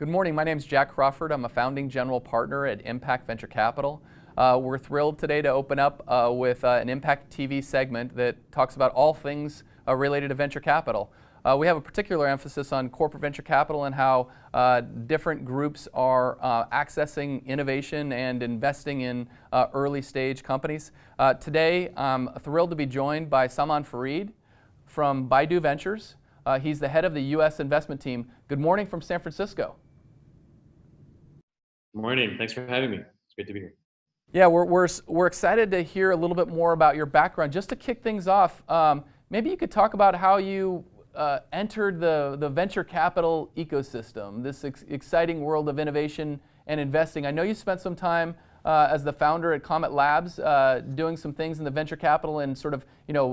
Good morning. My name is Jack Crawford. I'm a founding general partner at Impact Venture Capital. We're thrilled today to open up with an Impact TV segment that talks about all things related to venture capital. We have a particular emphasis on corporate venture capital and how different groups are accessing innovation and investing in early stage companies. Today, I'm thrilled to be joined by Saman Farid from Baidu Ventures. He's the head of the U.S. investment team. Good morning from San Francisco. Good morning. Thanks for having me. It's great to be here. Yeah, we're excited to hear a little bit more about your background. Just to kick things off, maybe you could talk about how you entered the venture capital ecosystem, this exciting world of innovation and investing. I know you spent some time as the founder at Comet Labs, doing some things in the venture capital and sort of,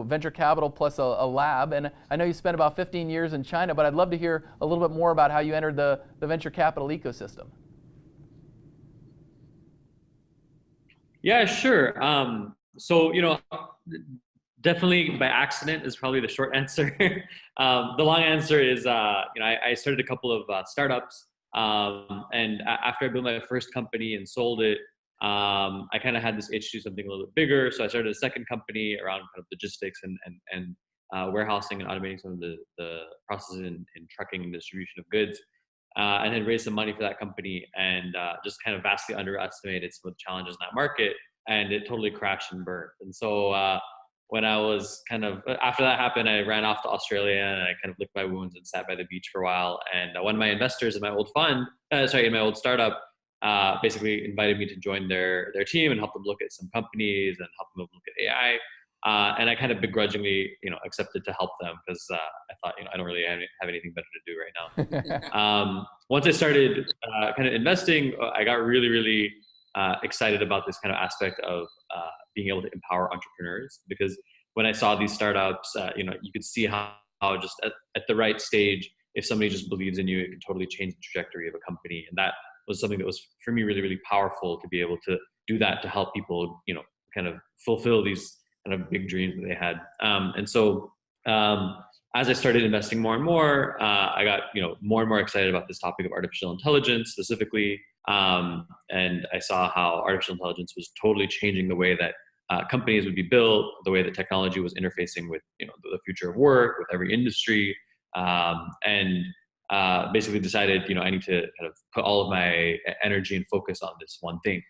venture capital plus a lab. And I know you spent about 15 years in China, but I'd love to hear a little bit more about how you entered the venture capital ecosystem. Yeah, sure. So, definitely by accident is probably the short answer. The long answer is, I started a couple of startups. And after I built my first company and sold it, I kind of had this itch to do something a little bit bigger. So I started a second company around kind of logistics and warehousing and automating some of the processes in trucking and distribution of goods. And then raised some money for that company and just kind of vastly underestimated some of the challenges in that market, and it totally crashed and burned. And so when I was after that happened, I ran off to Australia and I kind of licked my wounds and sat by the beach for a while. And one of my investors in my old in my old startup, basically invited me to join their team and help them look at some companies and help them look at AI. And I kind of begrudgingly, accepted to help them because I thought, I don't really have anything better to do right now. Once I started kind of investing, I got really, really excited about this kind of aspect of being able to empower entrepreneurs. Because when I saw these startups, you could see how just at the right stage, if somebody just believes in you, it can totally change the trajectory of a company. And that was something that was for me really, really powerful to be able to do that, to help people, kind of fulfill these kind of big dreams that they had. And so as I started investing more and more, I got more and more excited about this topic of artificial intelligence specifically. And I saw how artificial intelligence was totally changing the way that companies would be built, the way that technology was interfacing with the future of work, with every industry, and basically decided I need to kind of put all of my energy and focus on this one thing.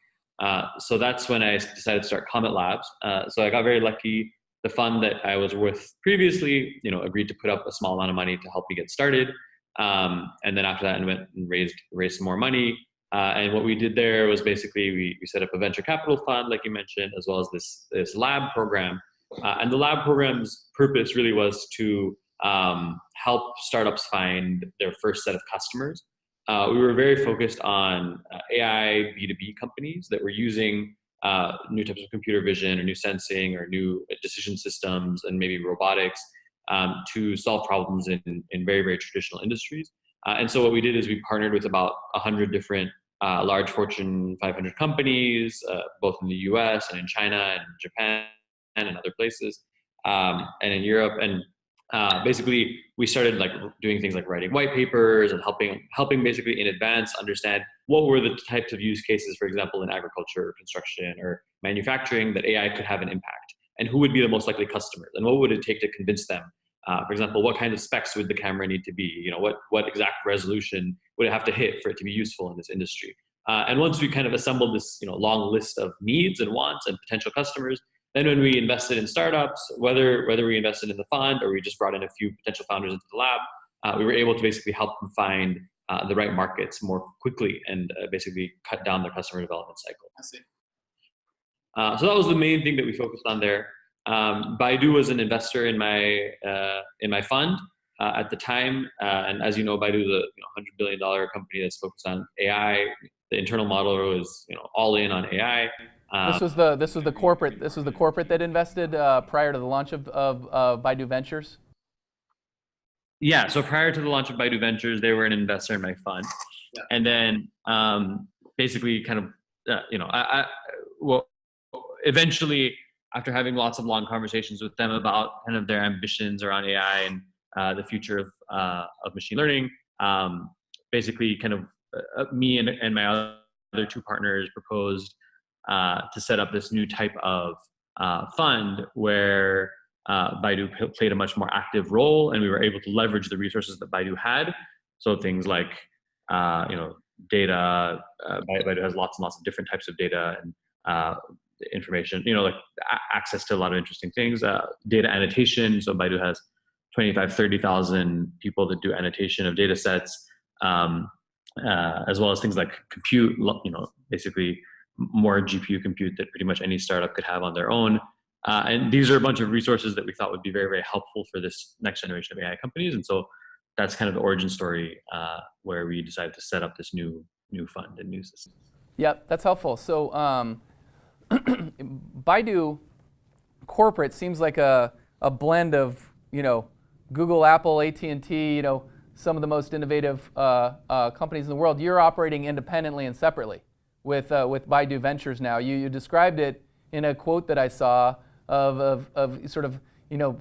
So that's when I decided to start Comet Labs. So I got very lucky. The fund that I was with previously, agreed to put up a small amount of money to help me get started. And then after that, I went and raised some more money. And what we did there was basically we set up a venture capital fund, like you mentioned, as well as this lab program. And the lab program's purpose really was to help startups find their first set of customers. We were very focused on AI B2B companies that were using new types of computer vision or new sensing or new decision systems and maybe robotics to solve problems in very, very traditional industries. And so what we did is we partnered with about 100 different large Fortune 500 companies, both in the US and in China and Japan and other places, and in Europe. And basically, we started doing things like writing white papers and helping basically in advance understand what were the types of use cases, for example, in agriculture or construction or manufacturing, that AI could have an impact, and who would be the most likely customers, and what would it take to convince them. For example, what kind of specs would the camera need to be? What exact resolution would it have to hit for it to be useful in this industry? And once we kind of assembled this long list of needs and wants and potential customers, then when we invested in startups, whether we invested in the fund or we just brought in a few potential founders into the lab, we were able to basically help them find the right markets more quickly and basically cut down their customer development cycle. I see. So that was the main thing that we focused on there. Baidu was an investor in my fund at the time, and as you know, Baidu is a $100 billion company that's focused on AI. The internal model was all in on AI. This was the corporate that invested prior to the launch of Baidu Ventures. Yeah, so prior to the launch of Baidu Ventures, they were an investor in my fund, yeah. And then basically kind of eventually, after having lots of long conversations with them about kind of their ambitions around AI and the future of machine learning, basically kind of me and my other two partners proposed to set up this new type of fund where Baidu played a much more active role, and we were able to leverage the resources that Baidu had. So things like, data. Baidu has lots and lots of different types of data and information. Like access to a lot of interesting things. Data annotation. So Baidu has 25, 30,000 people that do annotation of data sets, as well as things like compute. Basically more GPU compute that pretty much any startup could have on their own. And these are a bunch of resources that we thought would be very, very helpful for this next generation of AI companies. And so that's kind of the origin story where we decided to set up this new fund and new system. Yep, that's helpful. So Baidu corporate seems like a blend of Google, Apple, AT&T, some of the most innovative companies in the world. You're operating independently and separately with Baidu Ventures now. You described it in a quote that I saw of sort of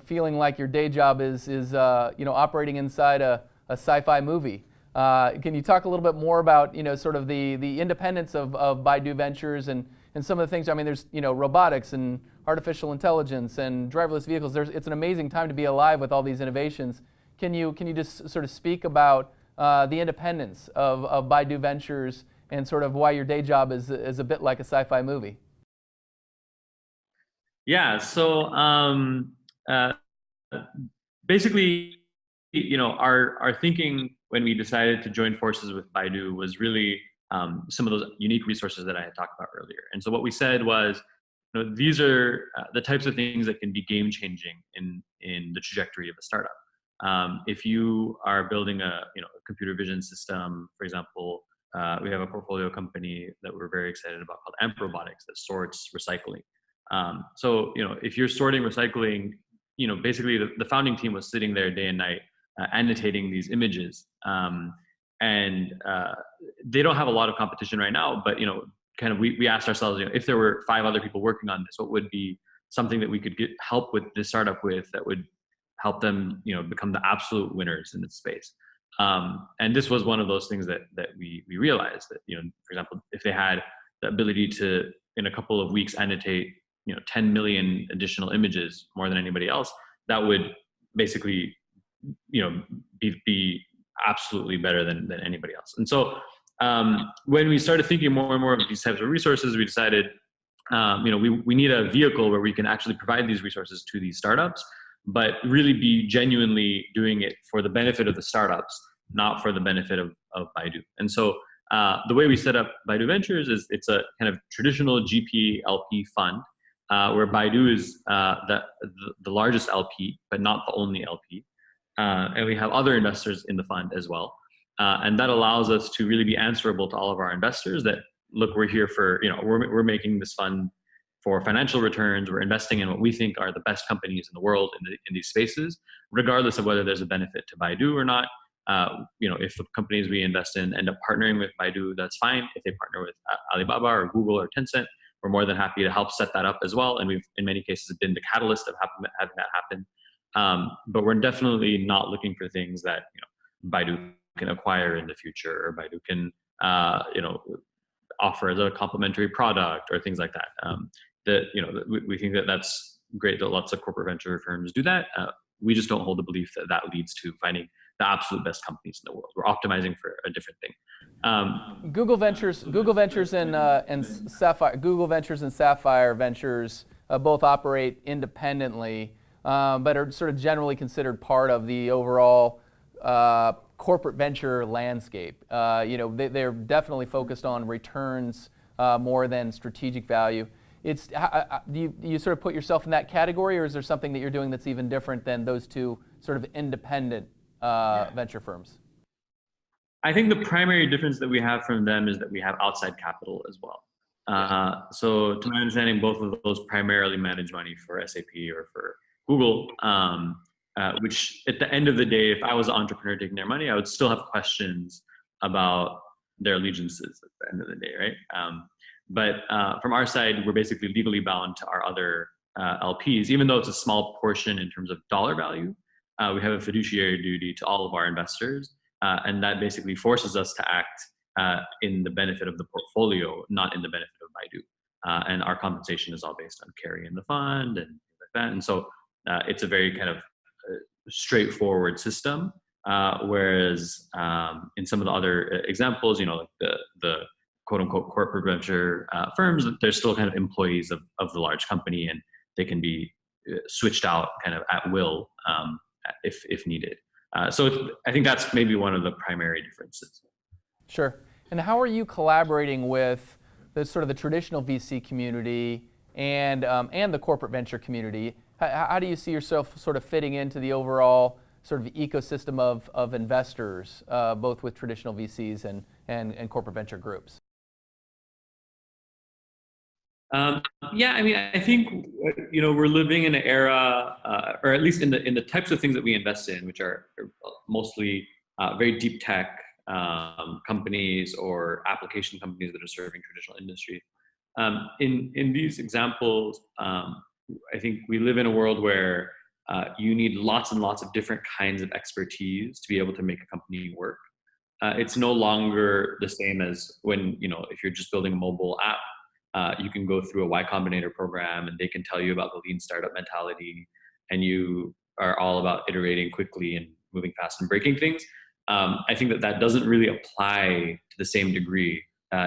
feeling like your day job is operating inside a sci-fi movie. Can you talk a little bit more about sort of the independence of Baidu Ventures and some of the things? I mean, there's robotics and artificial intelligence and driverless vehicles. It's an amazing time to be alive with all these innovations. Can you just sort of speak about the independence of Baidu Ventures and sort of why your day job is a bit like a sci-fi movie? Yeah. So basically, our thinking when we decided to join forces with Baidu was really some of those unique resources that I had talked about earlier. And so what we said was, these are the types of things that can be game changing in the trajectory of a startup. If you are building a computer vision system, for example, we have a portfolio company that we're very excited about called Amp Robotics that sorts recycling. So if you're sorting recycling, basically the founding team was sitting there day and night annotating these images, and they don't have a lot of competition right now. But kind of we asked ourselves, if there were 5 other people working on this, what would be something that we could get help with this startup with that would help them become the absolute winners in this space. And this was one of those things that we realized that for example, if they had the ability to in a couple of weeks annotate 10 million additional images, more than anybody else, that would basically be absolutely better than anybody else. And so when we started thinking more and more of these types of resources, we decided we need a vehicle where we can actually provide these resources to these startups, but really be genuinely doing it for the benefit of the startups, not for the benefit of Baidu. And so the way we set up Baidu Ventures is it's a kind of traditional GP LP fund, where Baidu is the largest LP, but not the only LP. And we have other investors in the fund as well. And that allows us to really be answerable to all of our investors that, look, we're here for, we're making this fund for financial returns. We're investing in what we think are the best companies in the world in these spaces, regardless of whether there's a benefit to Baidu or not. If the companies we invest in end up partnering with Baidu, that's fine. If they partner with Alibaba or Google or Tencent, we're more than happy to help set that up as well. And we've, in many cases, been the catalyst of having that happen. But we're definitely not looking for things that Baidu can acquire in the future, or Baidu can offer as a complementary product or things like that. We think that that's great that lots of corporate venture firms do that. We just don't hold the belief that leads to finding the absolute best companies in the world. We're optimizing for a different thing. Google Ventures and Sapphire. Google Ventures and Sapphire Ventures both operate independently, but are sort of generally considered part of the overall corporate venture landscape. They're definitely focused on returns more than strategic value. Do you sort of put yourself in that category, or is there something that you're doing that's even different than those two sort of independent venture firms? I think the primary difference that we have from them is that we have outside capital as well. So to my understanding, both of those primarily manage money for SAP or for Google, which at the end of the day, if I was an entrepreneur taking their money, I would still have questions about their allegiances at the end of the day, right? But from our side, we're basically legally bound to our other LPs, even though it's a small portion in terms of dollar value. We have a fiduciary duty to all of our investors, and that basically forces us to act in the benefit of the portfolio, not in the benefit of Baidu. And our compensation is all based on carry in the fund and things like that. And so it's a very kind of straightforward system. Whereas in some of the other examples, like the quote unquote corporate venture firms, they're still kind of employees of the large company, and they can be switched out kind of at will if needed. So I think that's maybe one of the primary differences. Sure. And how are you collaborating with the sort of the traditional VC community and the corporate venture community? How do you see yourself sort of fitting into the overall sort of ecosystem of investors, both with traditional VCs and corporate venture groups? Yeah, I mean, I think we're living in an era, or at least in the types of things that we invest in, which are mostly very deep tech companies or application companies that are serving traditional industry. In these examples, I think we live in a world where you need lots and lots of different kinds of expertise to be able to make a company work. It's no longer the same as when, if you're just building a mobile app, you can go through a Y Combinator program and they can tell you about the lean startup mentality, and you are all about iterating quickly and moving fast and breaking things. I think that doesn't really apply to the same degree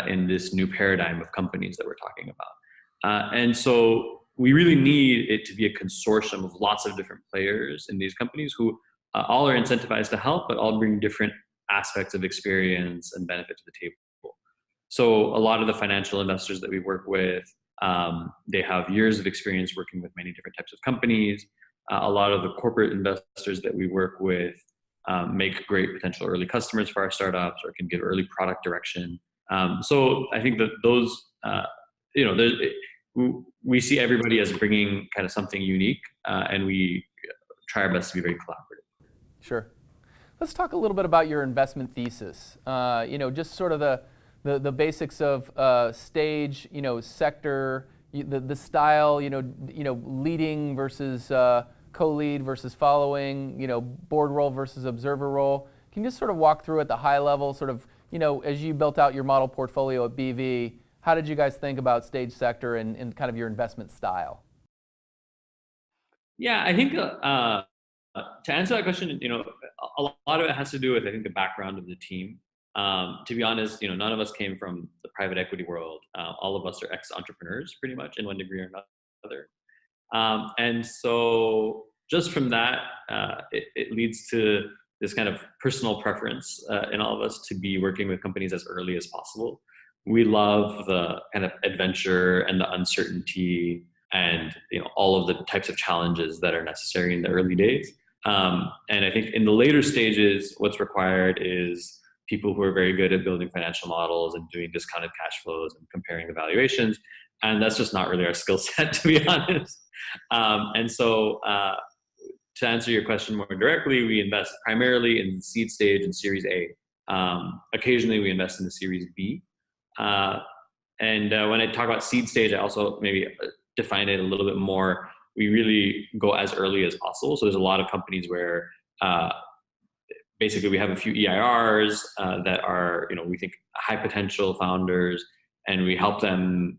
in this new paradigm of companies that we're talking about. And so we really need it to be a consortium of lots of different players in these companies who all are incentivized to help, but all bring different aspects of experience and benefit to the table. So a lot of the financial investors that we work with, they have years of experience working with many different types of companies. A lot of the corporate investors that we work with make great potential early customers for our startups or can give early product direction. So I think that those, we see everybody as bringing kind of something unique, and we try our best to be very collaborative. Sure. Let's talk a little bit about your investment thesis. Just sort of the basics of stage, sector, the style, leading versus co-lead versus following, board role versus observer role. Can you just sort of walk through at the high level, sort of, as you built out your model portfolio at BV, how did you guys think about stage, sector, and kind of your investment style? Yeah, I think to answer that question, a lot of it has to do with, I think, the background of the team. To be honest, none of us came from the private equity world. All of us are ex-entrepreneurs, pretty much, in one degree or another. And so just from that, it leads to this kind of personal preference in all of us to be working with companies as early as possible. We love the kind of adventure and the uncertainty and all of the types of challenges that are necessary in the early days. And I think in the later stages, what's required is people who are very good at building financial models and doing discounted cash flows and comparing the valuations. And that's just not really our skill set, to be honest. And so to answer your question more directly, we invest primarily in seed stage and Series A. Occasionally we invest in the Series B. And when I talk about seed stage, I also maybe define it a little bit more. We really go as early as possible. So there's a lot of companies where basically we have a few EIRs that are, we think high potential founders, and we help them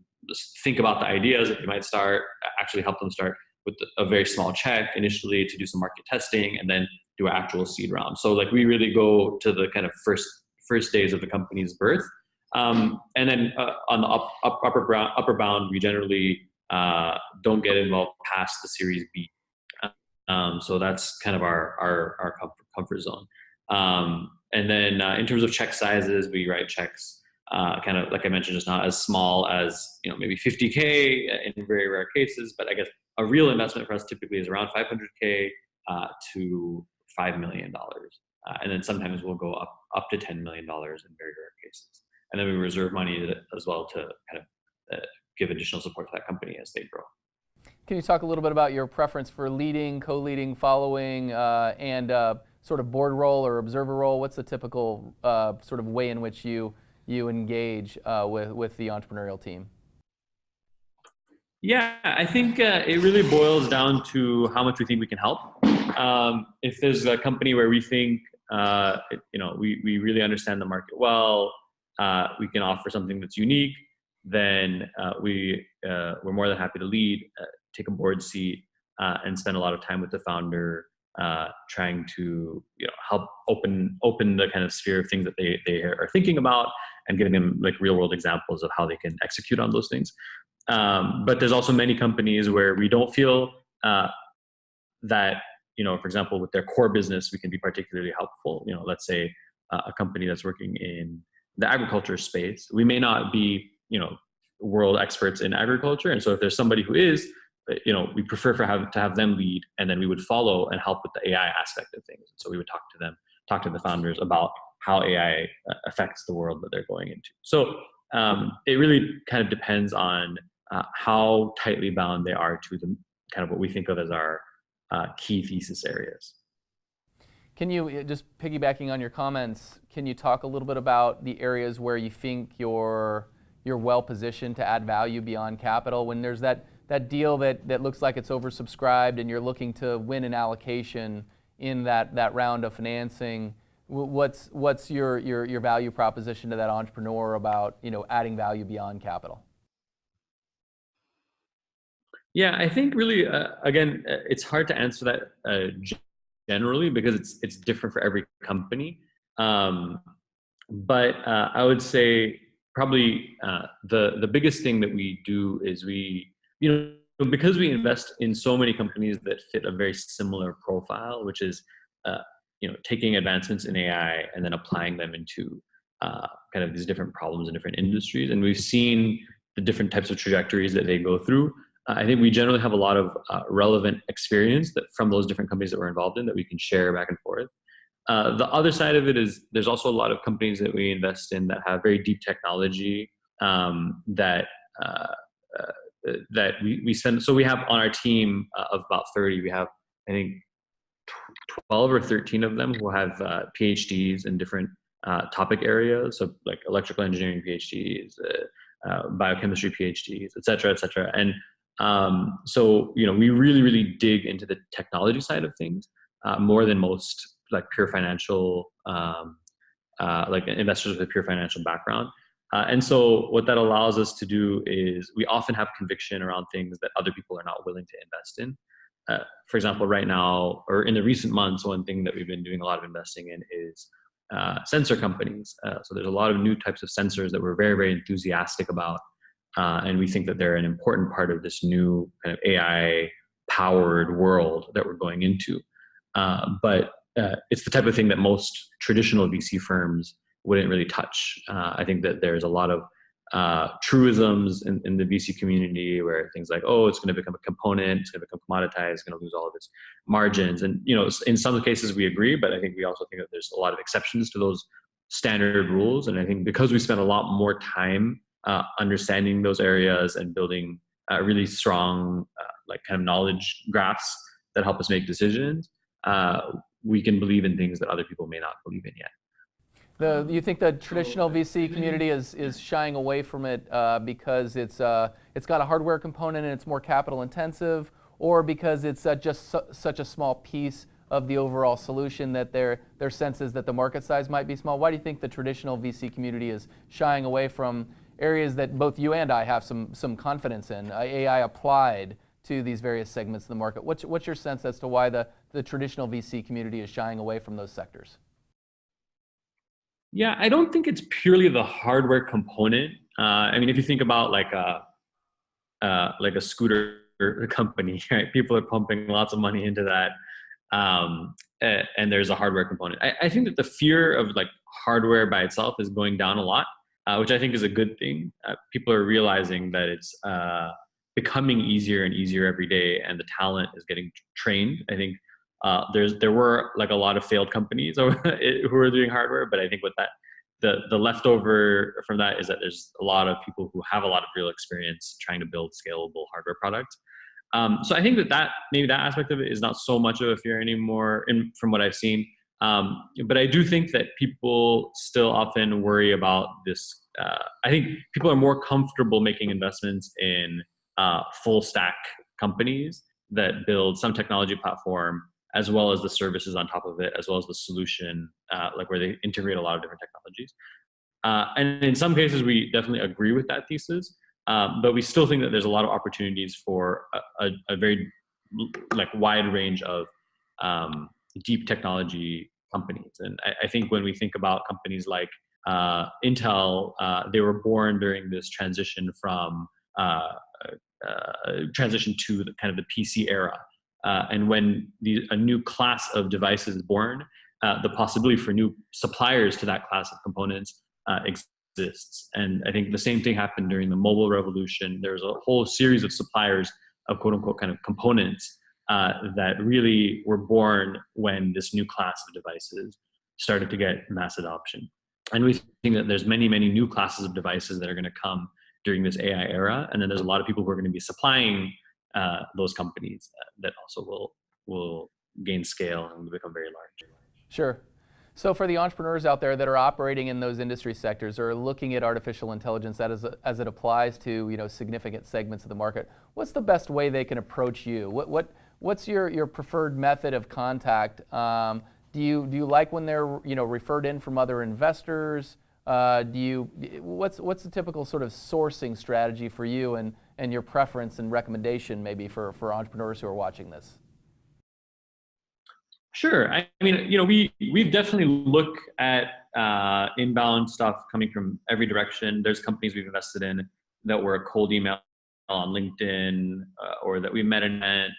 think about the ideas that they might start, actually help them start with a very small check initially to do some market testing and then do an actual seed round. So like we really go to the kind of first days of the company's birth. And then on the upper bound, we generally don't get involved past the Series B. So that's kind of our comfort zone. And then in terms of check sizes, we write checks kind of like I mentioned just now, as small as maybe 50K in very rare cases. But I guess a real investment for us typically is around 500K to $5 million. And then sometimes we'll go up to $10 million in very rare cases. And then we reserve money as well to kind of give additional support to that company as they grow. Can you talk a little bit about your preference for leading, co-leading, following, and sort of board role or observer role? What's the typical sort of way in which you engage with the entrepreneurial team? Yeah, I think it really boils down to how much we think we can help. If there's a company where we think we really understand the market well, we can offer something that's unique, then we're more than happy to lead, take a board seat, and spend a lot of time with the founder, trying to help open the kind of sphere of things that they are thinking about, and giving them like real world examples of how they can execute on those things. But there's also many companies where we don't feel that, for example, with their core business, we can be particularly helpful. Let's say a company that's working in the agriculture space, we may not be, world experts in agriculture. And so if there's somebody who is, we prefer to have them lead, and then we would follow and help with the AI aspect of things. So we would talk to the founders about how AI affects the world that they're going into. So it really kind of depends on how tightly bound they are to the kind of what we think of as our key thesis areas. Can you, just piggybacking on your comments, can you talk a little bit about the areas where you think you're well positioned to add value beyond capital? When there's that deal that looks like it's oversubscribed and you're looking to win an allocation in that round of financing, what's your value proposition to that entrepreneur about adding value beyond capital? Yeah, I think really, again, it's hard to answer that generally because it's different for every company. But I would say probably the biggest thing that we do is because we invest in so many companies that fit a very similar profile, which is taking advancements in AI and then applying them into kind of these different problems in different industries. And we've seen the different types of trajectories that they go through. I think we generally have a lot of relevant experience from those different companies that we're involved in that we can share back and forth. The other side of it is there's also a lot of companies that we invest in that have very deep technology that we spend. So we have on our team of about 30, we have, I think, 12 or 13 of them who have PhDs in different topic areas. So like electrical engineering PhDs, biochemistry PhDs, et cetera, et cetera. And so, we really, really dig into the technology side of things more than most like pure financial, like investors with a pure financial background. And so what that allows us to do is we often have conviction around things that other people are not willing to invest in. For example, right now, or in the recent months, one thing that we've been doing a lot of investing in is sensor companies. So there's a lot of new types of sensors that we're very, very enthusiastic about. And we think that they're an important part of this new kind of AI-powered world that we're going into. But it's the type of thing that most traditional VC firms wouldn't really touch. I think that there's a lot of truisms in the VC community where things like, oh, it's going to become a component, it's going to become commoditized, it's going to lose all of its margins. And, in some cases we agree, but I think we also think that there's a lot of exceptions to those standard rules. And I think because we spend a lot more time understanding those areas and building really strong like kind of knowledge graphs that help us make decisions, we can believe in things that other people may not believe in yet. You think the traditional VC community is shying away from it because it's got a hardware component and it's more capital intensive, or because it's just such a small piece of the overall solution that their sense is that the market size might be small? Why do you think the traditional VC community is shying away from areas that both you and I have some confidence in, AI applied to these various segments of the market? What's your sense as to why the traditional VC community is shying away from those sectors? Yeah, I don't think it's purely the hardware component. I mean, if you think about like a scooter company, right? People are pumping lots of money into that, and there's a hardware component. I think that the fear of like hardware by itself is going down a lot, which I think is a good thing. People are realizing that it's becoming easier and easier every day, and the talent is getting trained. I think there were like a lot of failed companies who are doing hardware, but I think what the leftover from that is that there's a lot of people who have a lot of real experience trying to build scalable hardware products. So I think that maybe that aspect of it is not so much of a fear anymore, from what I've seen. But I do think that people still often worry about this. I think people are more comfortable making investments in full stack companies that build some technology platform, as well as the services on top of it, as well as the solution, like where they integrate a lot of different technologies. And in some cases, we definitely agree with that thesis, but we still think that there's a lot of opportunities for a very like wide range of deep technology companies. And I think when we think about companies like Intel, they were born during this transition from transition to the kind of the PC era. And when a new class of devices is born, the possibility for new suppliers to that class of components exists. And I think the same thing happened during the mobile revolution. There's a whole series of suppliers of quote unquote kind of components that really were born when this new class of devices started to get mass adoption. And we think that there's many, many new classes of devices that are going to come during this AI era. And then there's a lot of people who are going to be supplying those companies that also will gain scale and become very large. Sure. So for the entrepreneurs out there that are operating in those industry sectors or looking at artificial intelligence as it applies to significant segments of the market, what's the best way they can approach you? What's your preferred method of contact? Do you like when they're referred in from other investors? What's the typical sort of sourcing strategy for you and your preference and recommendation maybe for entrepreneurs who are watching this? Sure. I mean, we definitely look at inbound stuff coming from every direction. There's companies we've invested in that were a cold email on LinkedIn, or that we met in an,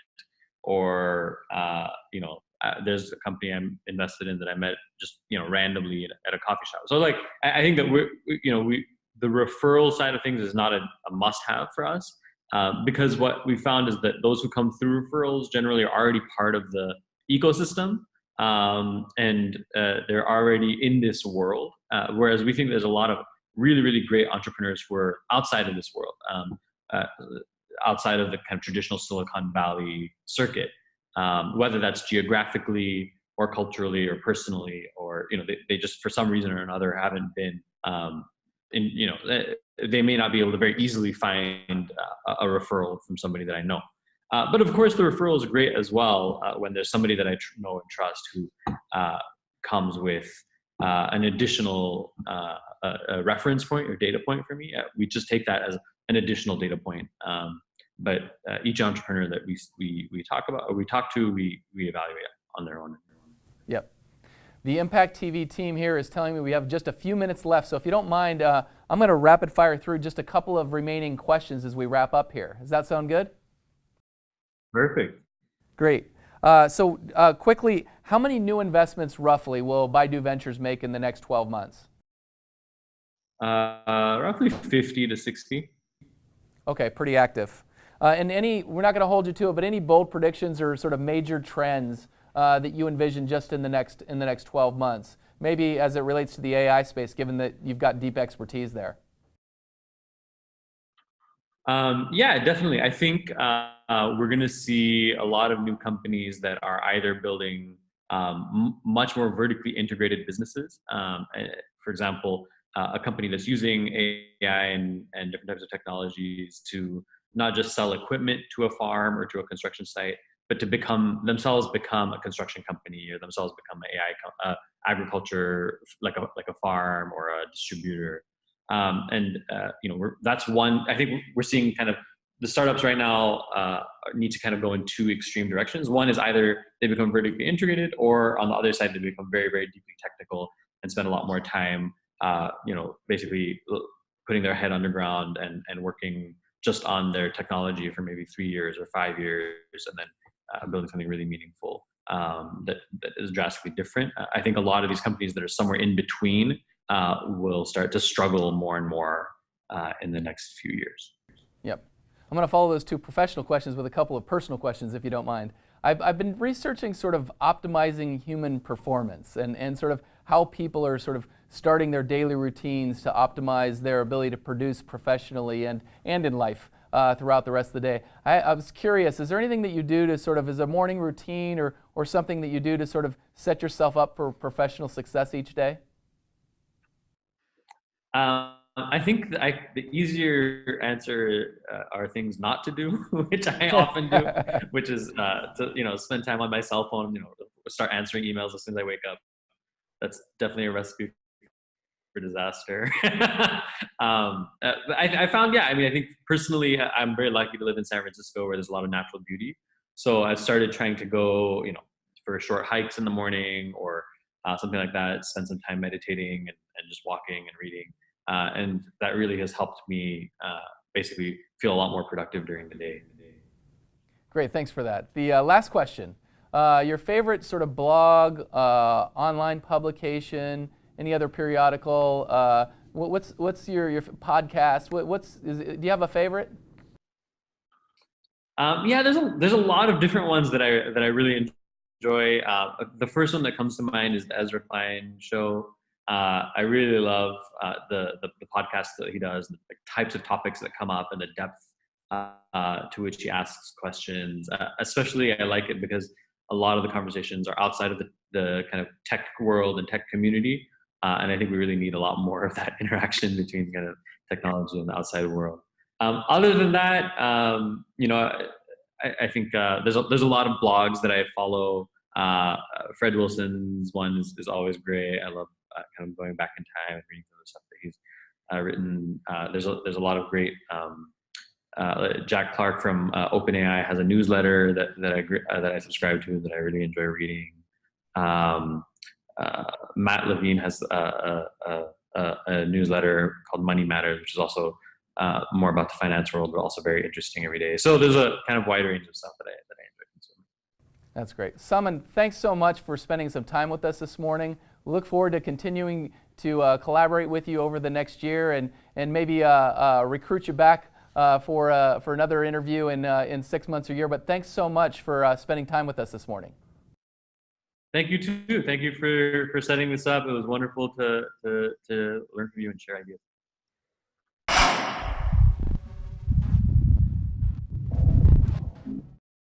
or there's a company I'm invested in that I met just randomly at a coffee shop. So like I think that the referral side of things is not a must-have for us, because what we found is that those who come through referrals generally are already part of the ecosystem, and they're already in this world. Whereas we think there's a lot of really, really great entrepreneurs who are outside of this world, outside of the kind of traditional Silicon Valley circuit, whether that's geographically or culturally or personally, or they just for some reason or another haven't been they may not be able to very easily find a referral from somebody that I know. But of course, the referral is great as well when there's somebody that I know and trust who comes with an additional a reference point or data point for me. We just take that as an additional data point. But each entrepreneur that we talk to, we evaluate on their own. Yep. The Impact TV team here is telling me we have just a few minutes left. So if you don't mind, I'm going to rapid fire through just a couple of remaining questions as we wrap up here. Does that sound good? Perfect. Great. So quickly, how many new investments roughly will Baidu Ventures make in the next 12 months? Roughly 50 to 60. Okay, pretty active. And we're not going to hold you to it, but any bold predictions or sort of major trends that you envision just in the next 12 months, maybe as it relates to the AI space, given that you've got deep expertise there? Yeah, definitely. I think we're going to see a lot of new companies that are either building much more vertically integrated businesses. For example, a company that's using AI and different types of technologies to not just sell equipment to a farm or to a construction site, but to themselves become a construction company, or themselves become an AI agriculture, like a farm or a distributor. That's one. I think we're seeing kind of the startups right now need to kind of go in two extreme directions. One is either they become vertically integrated, or on the other side they become very, very deeply technical and spend a lot more time, basically putting their head underground and working just on their technology for maybe 3 years or 5 years, and then building something really meaningful that is drastically different. I think a lot of these companies that are somewhere in between will start to struggle more and more in the next few years. Yep. I'm going to follow those two professional questions with a couple of personal questions, if you don't mind. I've been researching sort of optimizing human performance and sort of how people are sort of starting their daily routines to optimize their ability to produce professionally and in life throughout the rest of the day. I was curious, is there anything that you do to sort of, as a morning routine or something that you do to sort of set yourself up for professional success each day? I think the easier answer are things not to do, which I often do, which is to spend time on my cell phone, start answering emails as soon as I wake up. That's definitely a recipe for disaster. I found, yeah, I mean, I think personally, I'm very lucky to live in San Francisco where there's a lot of natural beauty. So I started trying to go, for short hikes in the morning or something like that, spend some time meditating and just walking and reading. And that really has helped me basically feel a lot more productive during the day. Great, thanks for that. The last question, your favorite sort of blog, online publication, any other periodical, what's your podcast? Do you have a favorite? Yeah, there's a lot of different ones that I really enjoy. The first one that comes to mind is the Ezra Klein Show. I really love the podcast that he does, the types of topics that come up and the depth to which he asks questions. Especially I like it because a lot of the conversations are outside of the kind of tech world and tech community. And I think we really need a lot more of that interaction between kind of technology and the outside world. Other than that, I think there's a lot of blogs that I follow. Fred Wilson's one is always great. I love kind of going back in time and reading some of the stuff that he's written. There's a lot of great. Jack Clark from OpenAI has a newsletter that I subscribe to that I really enjoy reading. Matt Levine has a newsletter called Money Matters, which is also more about the finance world, but also very interesting every day. So there's a kind of wide range of stuff that I enjoy consuming. That's great. Saman, thanks so much for spending some time with us this morning. We look forward to continuing to collaborate with you over the next year and maybe recruit you back for another interview in 6 months or a year. But thanks so much for spending time with us this morning. Thank you too. Thank you for setting this up. It was wonderful to learn from you and share ideas.